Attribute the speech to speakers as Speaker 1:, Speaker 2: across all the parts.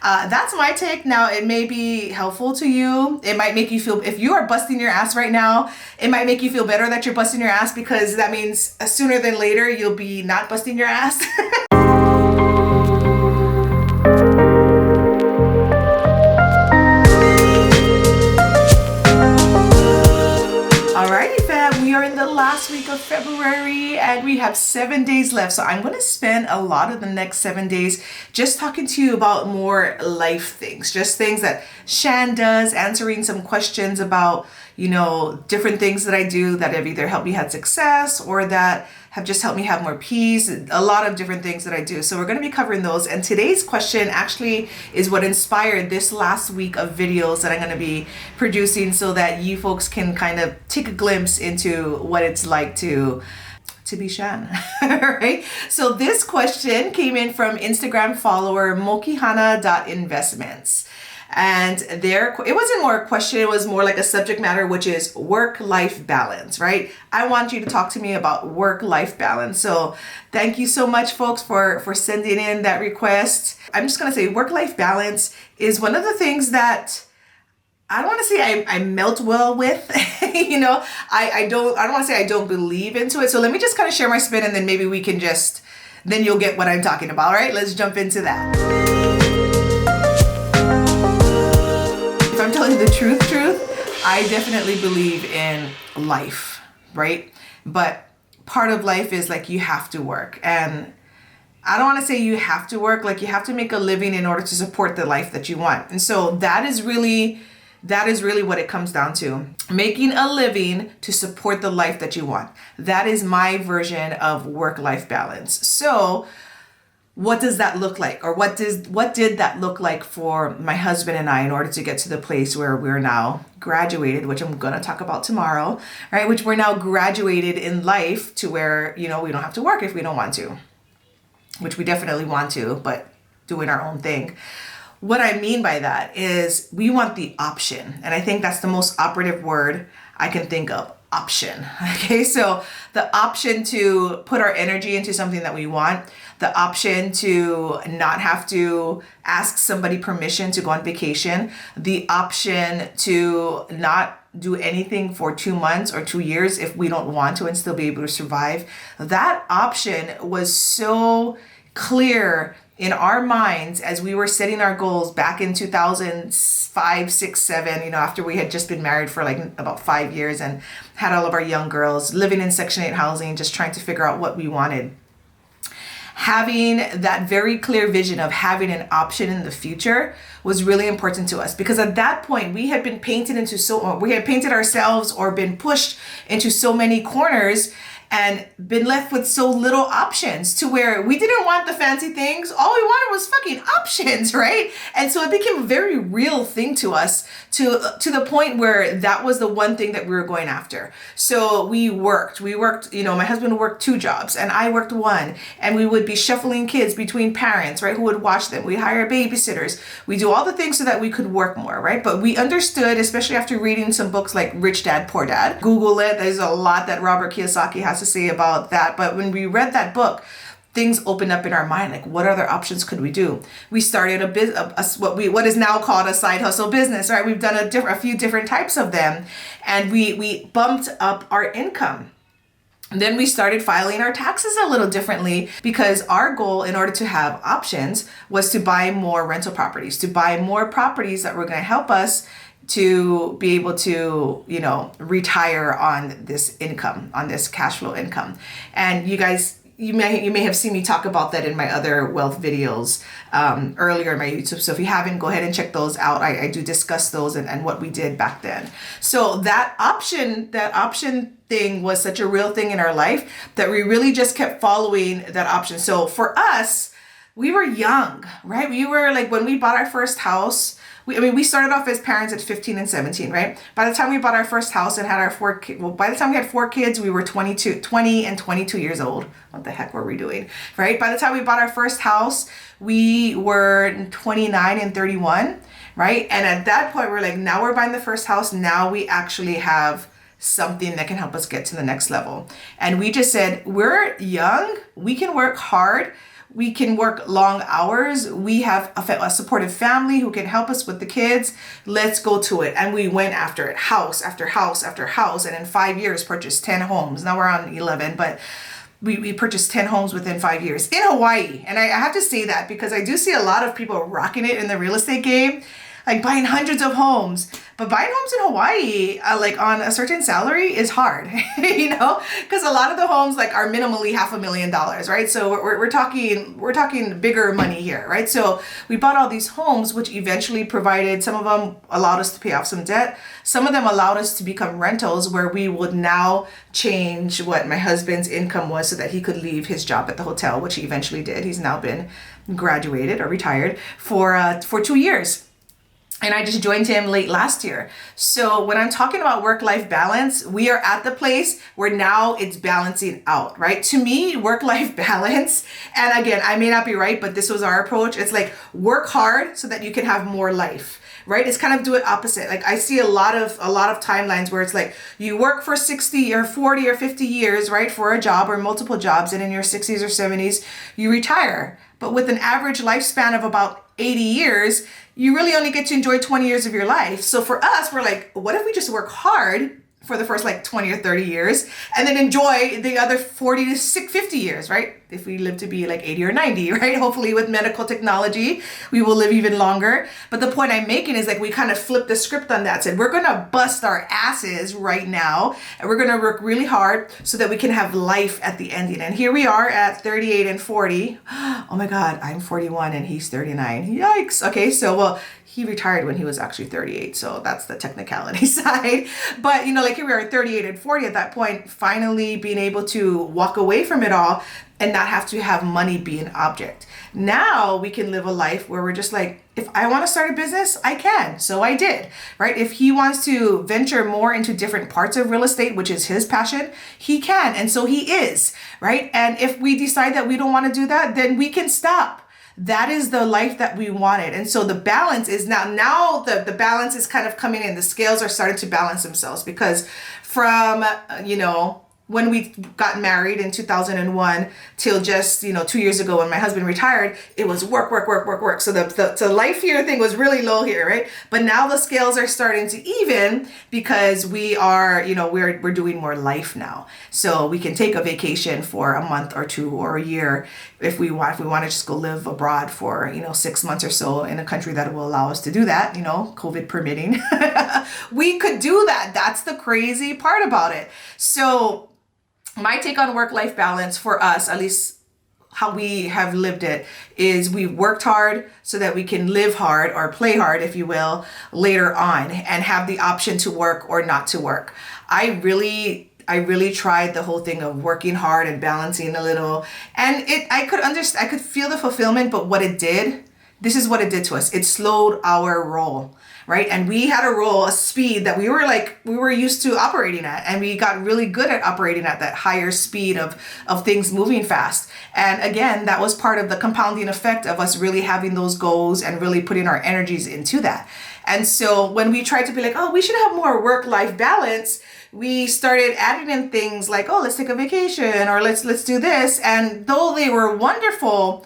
Speaker 1: That's my take. Now, it may be helpful to you. It might make you feel, if you are busting your ass right now, it might make you feel better that you're busting your ass, because that means sooner than later you'll be not busting your ass. Alrighty fam, we are in the last week of February and we have 7 days left. So I'm going to spend a lot of the next 7 days just talking to you about more life things, just things that Shan does, answering some questions about, you know, different things that I do that have either helped me have success or that have just helped me have more peace, a lot of different things that I do. So we're going to be covering those. And today's question actually is what inspired this last week of videos that I'm going to be producing so that you folks can kind of take a glimpse into what it's like to be Shan, right? So this question came in from Instagram follower mokihana.investments. And it wasn't more a question, it was more like a subject matter, which is work-life balance, right? I want you to talk to me about work-life balance. So thank you so much, folks, for sending in that request. I'm just going to say work-life balance is one of the things that I don't want to say I melt well with, you know, I don't want to say I don't believe into it. So let me just kind of share my spin and then maybe we can then you'll get what I'm talking about. All right, let's jump into that. If I'm telling you the truth, I definitely believe in life, right? But part of life is like you have to work. And I don't want to say you have to work, like you have to make a living in order to support the life that you want. And so that is really what it comes down to. Making a living to support the life that you want. That is my version of work-life balance. So what does that look like? Or what did that look like for my husband and I in order to get to the place where we're now graduated, which I'm going to talk about tomorrow, right? Which we're now graduated in life to where, you know, we don't have to work if we don't want to, which we definitely want to, but doing our own thing. What I mean by that is we want the option. And I think that's the most operative word I can think of. Option. Okay, so the option to put our energy into something that we want, the option to not have to ask somebody permission to go on vacation, the option to not do anything for 2 months or 2 years if we don't want to and still be able to survive. That option was so clear in our minds as we were setting our goals back in 2005, 6, 7, you know, after we had just been married for like about 5 years and had all of our young girls living in Section 8 housing, just trying to figure out what we wanted. Having that very clear vision of having an option in the future was really important to us, because at that point we had painted ourselves or been pushed into so many corners and been left with so little options to where we didn't want the fancy things. All we wanted was fucking options, right? And so it became a very real thing to us to the point where that was the one thing that we were going after. So we worked, you know, my husband worked 2 jobs and I worked 1, and we would be shuffling kids between parents, right, who would watch them. We'd hire babysitters. We do all the things so that we could work more, right? But we understood, especially after reading some books like Rich Dad, Poor Dad. Google it. There's a lot that Robert Kiyosaki has to say about that. But when we read that book, things opened up in our mind, like what other options could we do? We started what is now called a side hustle business, right? We've done a few different types of them, and we bumped up our income. And then we started filing our taxes a little differently, because our goal in order to have options was to buy more rental properties, to buy more properties that were going to help us to be able to, you know, retire on this income, on this cash flow income. And you guys, you may have seen me talk about that in my other wealth videos earlier in my YouTube. So if you haven't, go ahead and check those out. I do discuss those and what we did back then. So that option thing was such a real thing in our life that we really just kept following that option. So for us, we were young, right? We were like, when we bought our first house, we started off as parents at 15 and 17, right? By the time we bought our first house and had our by the time we had 4 kids, we were 20 and 22 years old. What the heck were we doing, right? By the time we bought our first house, we were 29 and 31, right? And at that point, we're like, now we're buying the first house. Now we actually have something that can help us get to the next level. And we just said, we're young, we can work hard. we can work long hours. We have a supportive family who can help us with the kids. Let's go to it. And we went after it, house after house after house. And in 5 years, purchased 10 homes. Now we're on 11, but we purchased 10 homes within 5 years in Hawaii. And I have to say that because I do see a lot of people rocking it in the real estate game, like buying hundreds of homes. But buying homes in Hawaii, like on a certain salary is hard, you know, because a lot of the homes like are minimally $500,000, right? So we're talking bigger money here, right? So we bought all these homes, which eventually provided, some of them allowed us to pay off some debt. Some of them allowed us to become rentals where we would now change what my husband's income was so that he could leave his job at the hotel, which he eventually did. He's now been graduated or retired for 2 years. And I just joined him late last year. So when I'm talking about work-life balance, we are at the place where now it's balancing out, right? To me, work-life balance, and again, I may not be right, but this was our approach. It's like work hard so that you can have more life, right? It's kind of do it opposite. Like I see a lot of timelines where it's like you work for 60 or 40 or 50 years, right? For a job or multiple jobs. And in your 60s or 70s, you retire. But with an average lifespan of about 80 years, you really only get to enjoy 20 years of your life. So for us, we're like, what if we just work hard for the first like 20 or 30 years and then enjoy the other 40 to 50 years, right? If we live to be like 80 or 90, right? Hopefully with medical technology, we will live even longer. But the point I'm making is like we kind of flipped the script on that. Said we're going to bust our asses right now and we're going to work really hard so that we can have life at the ending. And here we are at 38 and 40. Oh my God, I'm 41 and he's 39. Yikes. Okay, so well, he retired when he was actually 38. So that's the technicality side. But, you know, like here we are at 38 and 40 at that point, finally being able to walk away from it all and not have to have money be an object. Now we can live a life where we're just like, if I want to start a business, I can. So I did, right? If he wants to venture more into different parts of real estate, which is his passion, he can. And so he is, right? And if we decide that we don't want to do that, then we can stop. That is the life that we wanted. And so the balance is now the balance is kind of coming in. The scales are starting to balance themselves because from, you know, when we got married in 2001 till just, 2 years ago when my husband retired, it was work, work, work, work, work. So the life here thing was really low here, right? But now the scales are starting to even because we are, we're doing more life now. So we can take a vacation for a month or two or a year if we want to just go live abroad for, 6 months or so in a country that will allow us to do that, COVID permitting. We could do that. That's the crazy part about it. So my take on work-life balance for us, at least how we have lived it, is we've worked hard so that we can live hard or play hard, if you will, later on and have the option to work or not to work. I really tried the whole thing of working hard and balancing a little, and I could feel the fulfillment, but this is what it did to us. It slowed our roll. Right. And we had a speed that we were used to operating at. And we got really good at operating at that higher speed of things moving fast. And again, that was part of the compounding effect of us really having those goals and really putting our energies into that. And so when we tried to be like, oh, we should have more work-life balance, we started adding in things like, oh, let's take a vacation or let's do this. And though they were wonderful,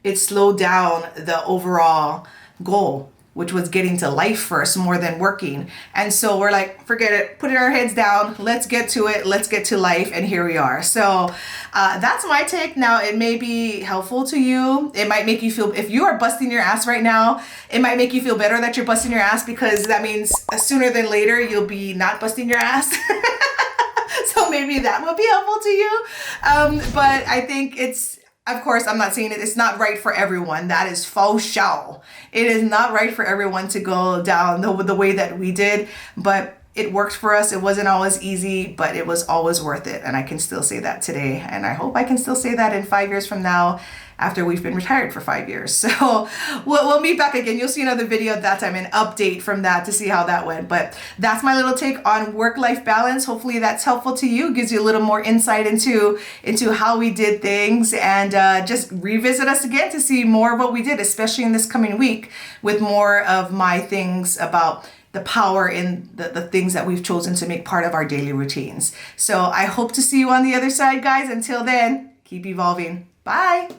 Speaker 1: it slowed down the overall goal, which was getting to life first more than working. And so we're like, forget it, putting our heads down, let's get to it, let's get to life, and here we are. So that's my take. Now, it may be helpful to you. It might make you feel, if you are busting your ass right now, it might make you feel better that you're busting your ass because that means sooner than later, you'll be not busting your ass. So maybe that will be helpful to you. But I think of course, I'm not saying it's not right for everyone. That is faux show. It is not right for everyone to go down the way that we did, but it worked for us. It wasn't always easy, but it was always worth it. And I can still say that today. And I hope I can still say that in 5 years from now, after we've been retired for 5 years. So we'll meet back again. You'll see another video at that time, an update from that to see how that went. But that's my little take on work-life balance. Hopefully that's helpful to you, gives you a little more insight into how we did things, and just revisit us again to see more of what we did, especially in this coming week with more of my things about the power in the things that we've chosen to make part of our daily routines. So I hope to see you on the other side, guys. Until then, keep evolving. Bye.